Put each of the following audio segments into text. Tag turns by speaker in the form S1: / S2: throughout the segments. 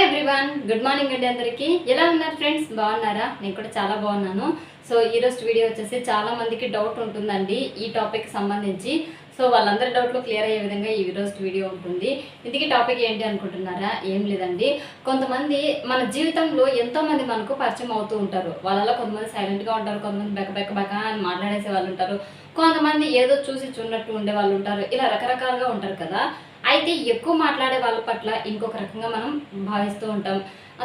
S1: Everyone, good morning అండి అందరికీ. ఎలా ఉన్నారు ఫ్రెండ్స్? బాగున్నారా? నేను కూడా చాలా బాగున్నాను. సో ఈరోజు వీడియో వచ్చేసి చాలా మందికి డౌట్ ఉంటుందండి ఈ టాపిక్ సంబంధించి. సో వాళ్ళందరి డౌట్లు క్లియర్ అయ్యే విధంగా ఈ రోజు వీడియో ఉంటుంది. ఇందుకే టాపిక్ ఏంటి అనుకుంటున్నారా? ఏం లేదండి, కొంతమంది మన జీవితంలో ఎంతోమంది మనకు పరిచయం అవుతూ ఉంటారు. వాళ్ళలో కొంతమంది సైలెంట్గా ఉంటారు, కొంతమంది బెక్క అని మాట్లాడేసే వాళ్ళు ఉంటారు, కొంతమంది ఏదో చూసి చూడనట్టు ఉండే వాళ్ళు ఉంటారు. ఇలా రకరకాలుగా ఉంటారు కదా. అయితే ఎక్కువ మాట్లాడే వాళ్ళ పట్ల ఇంకొక రకంగా మనం భావిస్తూ ఉంటాం,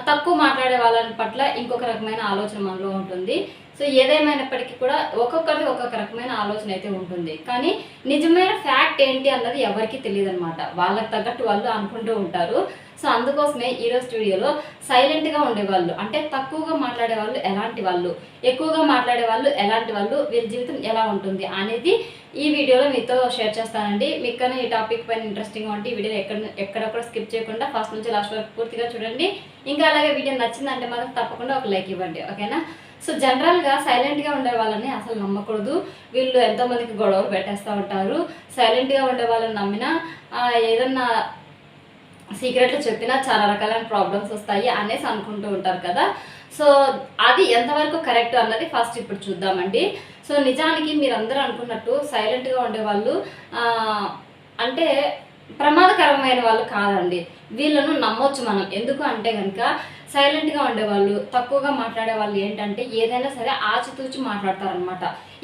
S1: తక్కువ మాట్లాడే వాళ్ళ పట్ల ఇంకొక రకమైన ఆలోచన మనలో ఉంటుంది. సో ఏదేమైనప్పటికీ కూడా ఒక్కొక్కరిది ఒక్కొక్క రకమైన ఆలోచన అయితే ఉంటుంది. కానీ నిజమైన ఫ్యాక్ట్ ఏంటి అన్నది ఎవరికి తెలియదు అనమాట. వాళ్ళకి తగ్గట్టు వాళ్ళు అనుకుంటూ ఉంటారు. సో అందుకోసమే ఈరోజు వీడియోలో సైలెంట్గా ఉండేవాళ్ళు అంటే తక్కువగా మాట్లాడే వాళ్ళు ఎలాంటి వాళ్ళు, ఎక్కువగా మాట్లాడే వాళ్ళు ఎలాంటి వాళ్ళు, వీళ్ళ జీవితం ఎలా ఉంటుంది అనేది ఈ వీడియోలో మీతో షేర్ చేస్తానండి. మీకు కానీ ఈ టాపిక్ పైన ఇంట్రెస్టింగ్గా ఉంటే ఈ వీడియో ఎక్కడ కూడా స్కిప్ చేయకుండా ఫస్ట్ నుంచి లాస్ట్ వరకు పూర్తిగా చూడండి. ఇంకా అలాగే వీడియో నచ్చిందంటే మాత్రం తప్పకుండా ఒక లైక్ ఇవ్వండి, ఓకేనా? సో జనరల్గా సైలెంట్గా ఉండే వాళ్ళని అసలు నమ్మకూడదు. వీళ్ళు ఎంతోమందికి గొడవలు పెట్టేస్తూ ఉంటారు. సైలెంట్గా ఉండే వాళ్ళని నమ్మినా ఏదన్నా సీక్రెట్లు చెప్పినా చాలా రకాలైన ప్రాబ్లమ్స్ వస్తాయి అనేసి అనుకుంటూ ఉంటారు కదా. సో అది ఎంతవరకు కరెక్ట్ అన్నది ఫస్ట్ ఇప్పుడు చూద్దామండి. సో నిజానికి మీరందరూ అనుకున్నట్టు సైలెంట్గా ఉండేవాళ్ళు అంటే ప్రమాదకరమైన వాళ్ళు కాదండి. వీళ్ళను నమ్మొచ్చు మనం. ఎందుకు అంటే కనుక సైలెంట్గా ఉండేవాళ్ళు, తక్కువగా మాట్లాడే వాళ్ళు ఏంటంటే ఏదైనా సరే ఆచితూచి మాట్లాడతారనమాట.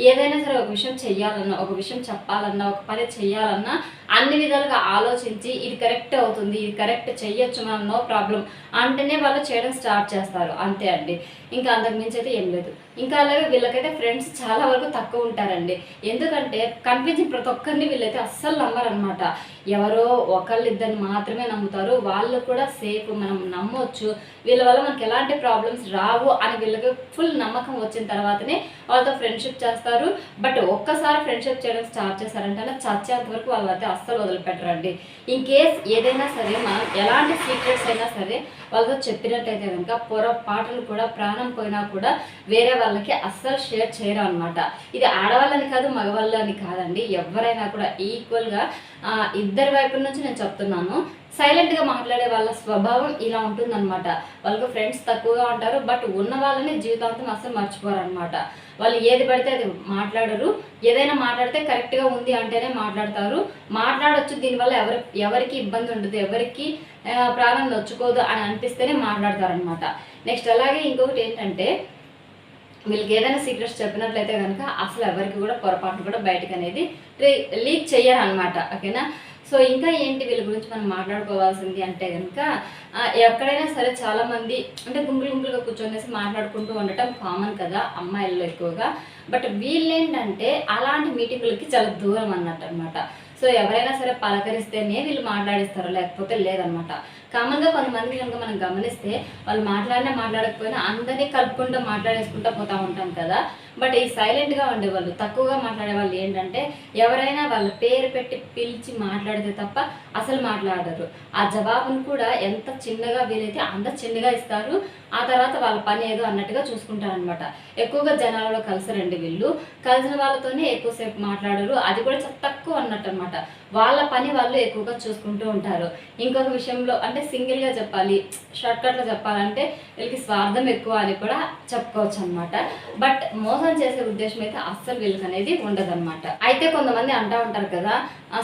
S1: ఏదైనా సరే ఒక విషయం చెయ్యాలన్నా, ఒక విషయం చెప్పాలన్నా, ఒక పని చెయ్యాలన్నా అన్ని విధాలుగా ఆలోచించి ఇది కరెక్ట్ అవుతుంది, ఇది కరెక్ట్ చెయ్యొచ్చు మనం, నో ప్రాబ్లం అంటేనే వాళ్ళు చేయడం స్టార్ట్ చేస్తారు, అంతే అండి. ఇంకా అంతకు మించి అయితే ఏం లేదు. ఇంకా అలాగే వీళ్ళకైతే ఫ్రెండ్స్ చాలా వరకు తక్కువ ఉంటారండి. ఎందుకంటే కనిపించిన ప్రతి ఒక్కరిని వీళ్ళైతే అస్సలు నమ్మరనమాట. ఎవరో ఒకళ్ళిద్దరిని మాత్రమే నమ్ముతారు. వాళ్ళు కూడా సేఫ్, మనం నమ్మొచ్చు, వీళ్ళ వల్ల మనకి ఎలాంటి ప్రాబ్లమ్స్ రావు అని వీళ్ళకి ఫుల్ నమ్మకం వచ్చిన తర్వాతనే వాళ్ళతో ఫ్రెండ్షిప్ చేస్తారు. బట్ ఒక్కసారి ఫ్రెండ్షిప్ చేయడం స్టార్ట్ చేశారంటే చచ్చేంత వరకు వాళ్ళైతే అస్సలు వదిలిపెట్టరండి. ఇన్ కేస్ ఏదైనా సరే మనం ఎలాంటి సీక్రెట్స్ అయినా సరే వాళ్ళతో చెప్పినట్టయితే కనుక పొరపాటును కూడా ప్రాణం పోయినా కూడా వేరే వాళ్ళకి అస్సలు షేర్ చేయరు అనమాట. ఇది ఆడవాళ్ళని కాదు, మగవాళ్ళని కాదండి, ఎవరైనా కూడా ఈక్వల్గా ఇద్దరి వైపు నుంచి నేను చెప్తున్నాను. సైలెంట్గా మాట్లాడే వాళ్ళ స్వభావం ఇలా ఉంటుందన్నమాట. వాళ్ళకు ఫ్రెండ్స్ తక్కువగా ఉంటారు, బట్ ఉన్న వాళ్ళని జీవితాంతం అస్సలు మర్చిపోరు అనమాట. వాళ్ళు ఏది పడితే అది మాట్లాడరు. ఏదైనా మాట్లాడితే కరెక్ట్గా ఉంది అంటేనే మాట్లాడతారు. మాట్లాడవచ్చు, దీనివల్ల ఎవరికి ఇబ్బంది ఉండదు, ఎవరికి ప్రాణం నొచ్చుకోదు అని అనిపిస్తేనే మాట్లాడతారనమాట. నెక్స్ట్ అలాగే ఇంకొకటి ఏంటంటే వీళ్ళకి ఏదైనా సీక్రెట్స్ చెప్పినట్లయితే కనుక అసలు ఎవరికి కూడా పొరపాటు కూడా బయటకు అనేది లీక్ చెయ్యరు అనమాట, ఓకేనా? సో ఇంకా ఏంటి వీళ్ళ గురించి మనం మాట్లాడుకోవాల్సింది అంటే కనుక ఎక్కడైనా సరే చాలామంది అంటే గుంపులుగా కూర్చొనేసి మాట్లాడుకుంటూ ఉండటం కామన్ కదా అమ్మాయిల్లో ఎక్కువగా. బట్ వీళ్ళేంటంటే అలాంటి మీటింగులకి చాలా దూరం అన్నట్టు అనమాట. సో ఎవరైనా సరే పలకరిస్తేనే వీళ్ళు మాట్లాడిస్తారు, లేకపోతే లేదనమాట. కామన్గా కొంతమంది కనుక మనం గమనిస్తే వాళ్ళు మాట్లాడకపోయినా అందరినీ కలుపుకుంటూ మాట్లాడేసుకుంటూ పోతూ ఉంటాం కదా. బట్ ఈ సైలెంట్గా ఉండేవాళ్ళు, తక్కువగా మాట్లాడే వాళ్ళు ఏంటంటే ఎవరైనా వాళ్ళ పేరు పెట్టి పిలిచి మాట్లాడితే తప్ప అసలు మాట్లాడరు. ఆ జవాబును కూడా ఎంత చిన్నగా వీలైతే అంత చిన్నగా ఇస్తారు. ఆ తర్వాత వాళ్ళ పని ఏదో అన్నట్టుగా చూసుకుంటారనమాట. ఎక్కువగా జనాలలో కలిసారండి వీళ్ళు. కలిసిన వాళ్ళతోనే ఎక్కువసేపు మాట్లాడరు, అది కూడా చాలా తక్కువ అన్నట్టు అనమాట. వాళ్ళ పని వాళ్ళు ఎక్కువగా చూసుకుంటూ ఉంటారు. ఇంకొక విషయంలో అంటే సింగిల్గా చెప్పాలి, షార్ట్కట్లో చెప్పాలంటే వీళ్ళకి స్వార్థం ఎక్కువ అని కూడా చెప్పుకోవచ్చు అనమాట. బట్ మోసం చేసే ఉద్దేశం అయితే అస్సలు వీళ్ళకి అనేది ఉండదన్నమాట. అయితే కొంతమంది అంటూ ఉంటారు కదా,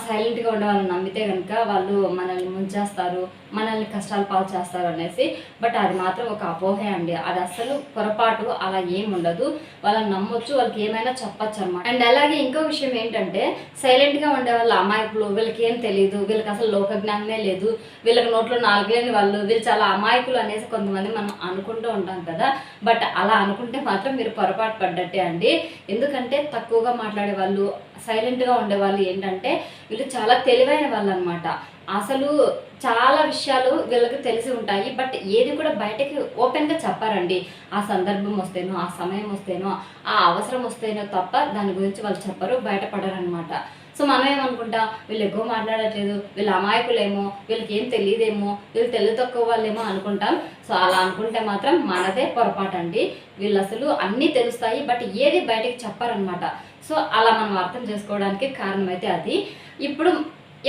S1: సైలెంట్గా ఉండే వాళ్ళని నమ్మితే కనుక వాళ్ళు మనల్ని ముంచేస్తారు, మనల్ని కష్టాలు పాలు చేస్తారు అనేసి. బట్ అది మాత్రం ఒక అపోహే అండి. అది అస్సలు పొరపాటు, అలా ఏం ఉండదు. వాళ్ళని నమ్మొచ్చు, వాళ్ళకి ఏమైనా చెప్పచ్చు అనమాట. అండ్ అలాగే ఇంకో విషయం ఏంటంటే సైలెంట్గా ఉండే వాళ్ళ అమాయకులు, వీళ్ళకి ఏం తెలియదు, వీళ్ళకి అసలు లోక జ్ఞానమే లేదు, వీళ్ళకి నోట్లో నాలుగలేని వాళ్ళు, వీళ్ళు చాలా అమాయకులు అనేసి కొంతమంది మనం అనుకుంటూ ఉంటాం కదా. బట్ అలా అనుకుంటే మాత్రం మీరు పొరపాటు పడ్డట్టే అండి. ఎందుకంటే తక్కువగా మాట్లాడే వాళ్ళు, సైలెంట్గా ఉండేవాళ్ళు ఏంటంటే వీళ్ళు చాలా తెలివైన వాళ్ళు అనమాట. అసలు చాలా విషయాలు వీళ్ళకి తెలిసి ఉంటాయి, బట్ ఏది కూడా బయటకి ఓపెన్గా చెప్పారండి. ఆ సందర్భం వస్తేనో, ఆ సమయం వస్తేనో, ఆ అవసరం వస్తేనో తప్ప దాని గురించి వాళ్ళు చెప్పరు, బయటపడరు అనమాట. సో మనం ఏమనుకుంటాం, వీళ్ళు ఎక్కువ మాట్లాడట్లేదు, వీళ్ళు అమాయకులేమో, వీళ్ళకి ఏం తెలియదేమో, వీళ్ళు తెలివి తక్కువ వాళ్ళేమో అనుకుంటాం. సో అలా అనుకుంటే మాత్రం మనదే పొరపాటు అండి. వీళ్ళు అసలు అన్నీ తెలుస్తాయి, బట్ ఏది బయటకి చెప్పారనమాట. సో అలా మనం అర్థం చేసుకోవడానికి కారణం అయితే అది. ఇప్పుడు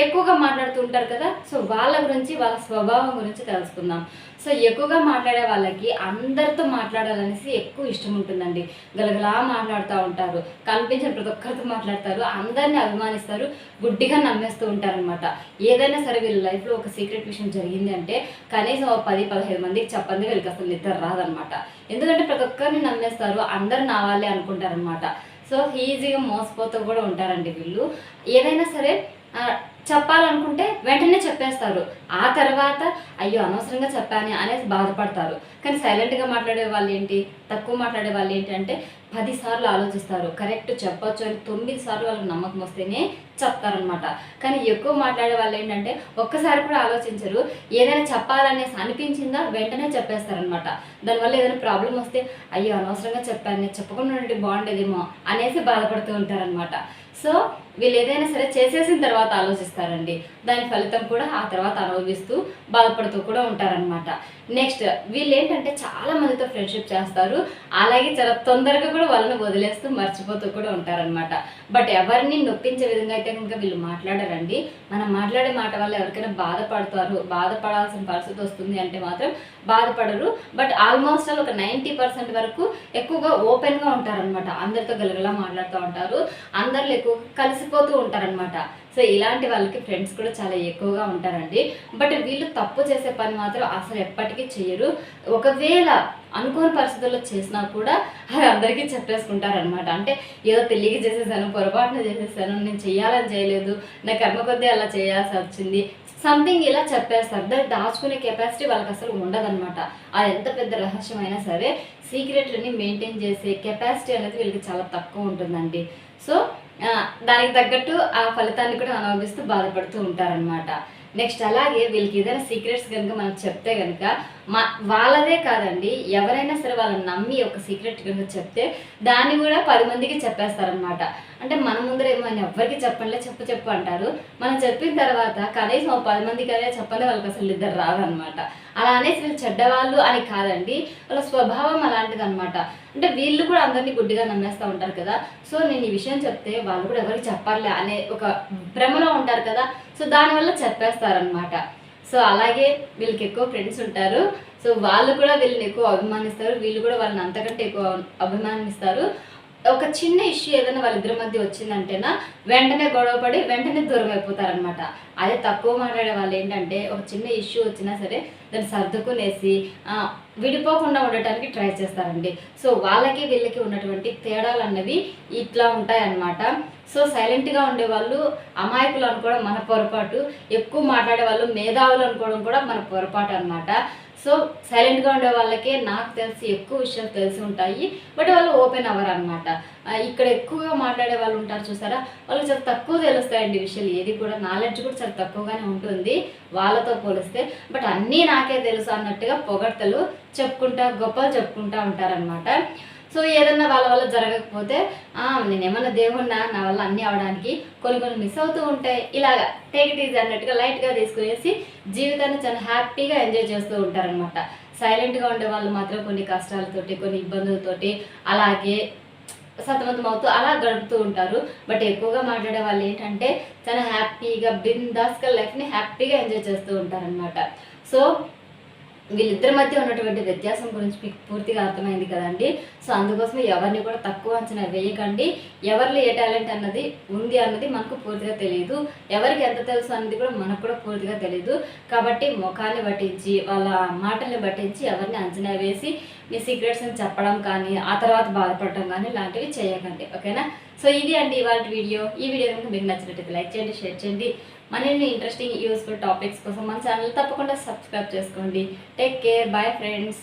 S1: ఎక్కువగా మాట్లాడుతూ ఉంటారు కదా. సో వాళ్ళ గురించి, వాళ్ళ స్వభావం గురించి తెలుసుకుందాం. సో ఎక్కువగా మాట్లాడే వాళ్ళకి అందరితో మాట్లాడాలనేసి ఎక్కువ ఇష్టం ఉంటుందండి. గలగలా మాట్లాడుతూ ఉంటారు, కనిపించిన ప్రతి ఒక్కరితో మాట్లాడతారు, అందరినీ అభిమానిస్తారు, గుడ్డిగా నమ్మేస్తూ ఉంటారనమాట. ఏదైనా సరే వీళ్ళ లైఫ్లో ఒక సీక్రెట్ విషయం జరిగింది అంటే కనీసం 10-15 మందికి చెప్పండి వీళ్ళకి అసలు నిద్ర రాదనమాట. ఎందుకంటే ప్రతి ఒక్కరిని నమ్మేస్తారు, అందరు నా వాళ్ళే అనుకుంటారనమాట. సో ఈజీగా మోసపోతూ కూడా ఉంటారండి వీళ్ళు. ఏదైనా సరే చెప్పాలనుకుంటే వెంటనే చెప్పేస్తారు. ఆ తర్వాత అయ్యో అనవసరంగా చెప్పాను అనేసి బాధపడతారు. కానీ సైలెంట్గా మాట్లాడే వాళ్ళు ఏంటి, తక్కువ మాట్లాడే వాళ్ళు ఏంటి అంటే 10 సార్లు ఆలోచిస్తారు. కరెక్ట్ చెప్పొచ్చు అని 9 సార్లు వాళ్ళకి నమ్మకం వస్తేనే చెప్తారనమాట. కానీ ఎక్కువ మాట్లాడే వాళ్ళు ఏంటంటే ఒక్కసారి కూడా ఆలోచించరు. ఏదైనా చెప్పాలనేసి అనిపించిందా వెంటనే చెప్పేస్తారనమాట. దానివల్ల ఏదైనా ప్రాబ్లం వస్తే అయ్యో అనవసరంగా చెప్పాను, నేను చెప్పకుండా ఉంటే బాగుండేదేమో అనేసి బాధపడుతూ ఉంటారనమాట. సో వీళ్ళు ఏదైనా సరే చేసేసిన తర్వాత ఆలోచిస్తారండి. దాని ఫలితం కూడా ఆ తర్వాత అనుభవిస్తూ బాధపడుతూ కూడా ఉంటారనమాట. నెక్స్ట్ వీళ్ళు ఏంటంటే చాలా మందితో ఫ్రెండ్షిప్ చేస్తారు, అలాగే చాలా తొందరగా కూడా వాళ్ళని వదిలేస్తూ మర్చిపోతూ కూడా ఉంటారనమాట. బట్ ఎవరిని నొప్పించే విధంగా అయితే కనుక వీళ్ళు మాట్లాడారండి. మనం మాట్లాడే మాట వల్ల ఎవరికైనా బాధపడాల్సిన పరిస్థితి వస్తుంది అంటే మాత్రం బాధపడరు. బట్ ఆల్మోస్ట్ ఆల్ ఒక 90% వరకు ఎక్కువగా ఓపెన్గా ఉంటారనమాట. అందరితో గలగలా మాట్లాడుతూ ఉంటారు, అందరిలో ఎక్కువ కలిసిపోతూ ఉంటారనమాట. సో ఇలాంటి వాళ్ళకి ఫ్రెండ్స్ కూడా చాలా ఎక్కువగా ఉంటారండి. బట్ వీళ్ళు తప్పు చేసే పని మాత్రం అసలు ఎప్పటికీ చేయరు. ఒకవేళ అనుకోని పరిస్థితుల్లో చేసినా కూడా అది అందరికీ చెప్పేసుకుంటారనమాట. అంటే ఏదో తెలియక చేసేసాను, పొరపాటున చేసేసాను, నేను చేయాలని చేయలేదు, నా కర్మ కొద్దీ అలా చేయాల్సి వచ్చింది, సంథింగ్ ఇలా చెప్పేస్తారు. దాన్ని దాచుకునే కెపాసిటీ వాళ్ళకి అసలు ఉండదన్నమాట. అది ఎంత పెద్ద రహస్యమైనా సరే సీక్రెట్లని మెయింటైన్ చేసే కెపాసిటీ అనేది వీళ్ళకి చాలా తక్కువ ఉంటుందండి. సో దానికి తగ్గట్టు ఆ ఫలితాన్ని కూడా అనుభవిస్తూ బాధపడుతూ ఉంటారనమాట. నెక్స్ట్ అలాగే వీళ్ళకి ఏదైనా సీక్రెట్స్ కనుక మనం చెప్తే కనుక వాళ్ళదే కాదండి, ఎవరైనా సరే వాళ్ళని నమ్మి ఒక సీక్రెట్ కనుక చెప్తే దాన్ని కూడా 10 మందికి చెప్పేస్తారనమాట. అంటే మన ముందరేమో ఆయన ఎవరికి చెప్పండి చెప్పు అంటారు. మనం చెప్పిన తర్వాత కనీసం 10 మందికి అదే చెప్పండి వాళ్ళకి అసలు నిద్ర రాదనమాట. అలా అనేసి వీళ్ళు చెడ్డవాళ్ళు అని కాదండి, వాళ్ళ స్వభావం అలాంటిది అనమాట. అంటే వీళ్ళు కూడా అందరినీ గుడ్డిగా నమ్మేస్తూ ఉంటారు కదా. సో నేను ఈ విషయం చెప్తే వాళ్ళు కూడా ఎవరికి చెప్పాలి అనే ఒక భ్రమలో ఉంటారు కదా. సో దానివల్ల చెప్పేస్తారనమాట. సో అలాగే వీళ్ళకి ఎక్కువ ఫ్రెండ్స్ ఉంటారు. సో వాళ్ళు కూడా వీళ్ళని ఎక్కువ అభిమానిస్తారు, వీళ్ళు కూడా వాళ్ళని అంతకంటే ఎక్కువ అభిమానిస్తారు. ఒక చిన్న ఇష్యూ ఏదైనా వాళ్ళిద్దరి మధ్య వచ్చిందంటేనా వెంటనే గొడవపడి వెంటనే దూరం అయిపోతారనమాట. అదే తక్కువ మాట్లాడే వాళ్ళు ఏంటంటే ఒక చిన్న ఇష్యూ వచ్చినా సరే దాన్ని సర్దుకునేసి విడిపోకుండా ఉండటానికి ట్రై చేస్తారండి. సో వాళ్ళకి వీళ్ళకి ఉన్నటువంటి తేడాలు అన్నవి ఇట్లా ఉంటాయన్నమాట. సో సైలెంట్గా ఉండేవాళ్ళు అమాయకులు అనుకోవడం మన పొరపాటు, ఎక్కువ మాట్లాడే వాళ్ళు మేధావులు అనుకోవడం కూడా మన పొరపాటు అనమాట. సో సైలెంట్గా ఉండే వాళ్ళకే నాకు తెలిసి ఎక్కువ విషయాలు తెలిసి ఉంటాయి, బట్ వాళ్ళు ఓపెన్ అవ్వరు అనమాట. ఇక్కడ ఎక్కువగా మాట్లాడే వాళ్ళు ఉంటారు చూసారా, వాళ్ళకి చాలా తక్కువ తెలుస్తాయండి విషయాలు. ఏది కూడా నాలెడ్జ్ కూడా చాలా తక్కువగానే ఉంటుంది వాళ్ళతో పోలిస్తే. బట్ అన్నీ నాకే తెలుసు అన్నట్టుగా పొగడ్తలు చెప్పుకుంటా గొప్పలు చెప్పుకుంటూ ఉంటారనమాట. సో ఏదన్నా వాళ్ళ వల్ల జరగకపోతే నేనేమన్నా దేవున్నా నా వల్ల అన్నీ అవడానికి కొన్ని మిస్ అవుతూ ఉంటాయి, ఇలాగా టేక్ ఇట్ ఈజీ అన్నట్టుగా లైట్గా తీసుకునేసి జీవితాన్ని చాలా హ్యాపీగా ఎంజాయ్ చేస్తూ ఉంటారనమాట. సైలెంట్గా ఉండే వాళ్ళు మాత్రం కొన్ని కష్టాలతోటి కొన్ని ఇబ్బందులతోటి అలాగే సతమతం అవుతూ అలా గడుపుతూ ఉంటారు. బట్ ఎక్కువగా మాట్లాడే వాళ్ళు ఏంటంటే చాలా హ్యాపీగా బిందాస్గా లైఫ్ని హ్యాపీగా ఎంజాయ్ చేస్తూ ఉంటారనమాట. సో వీళ్ళిద్దరి మధ్య ఉన్నటువంటి వ్యత్యాసం గురించి మీకు పూర్తిగా అర్థమైంది కదండి. సో అందుకోసం ఎవరిని కూడా తక్కువ అంచనా వేయకండి. ఎవరిలో ఏ టాలెంట్ అన్నది ఉంది అన్నది మనకు పూర్తిగా తెలియదు, ఎవరికి ఎంత తెలుసు అన్నది కూడా మనకు కూడా పూర్తిగా తెలియదు. కాబట్టి ముఖాన్ని పట్టించి వాళ్ళ మాటల్ని పట్టించి ఎవరిని అంచనా వేసి మీ సీక్రెట్స్ని చెప్పడం కానీ ఆ తర్వాత బాధపడటం కానీ ఇలాంటివి చేయకండి, ఓకేనా. సో ఇది అండి ఇవాళ వీడియో. ఈ వీడియో కనుక మీకు నచ్చినట్టయితే లైక్ చేయండి, షేర్ చేయండి. మరిన్ని ఇంట్రెస్టింగ్ యూస్ఫుల్ టాపిక్స్ కోసం మన ఛానల్ తప్పకుండా సబ్స్క్రైబ్ చేసుకోండి. Take care, bye friends.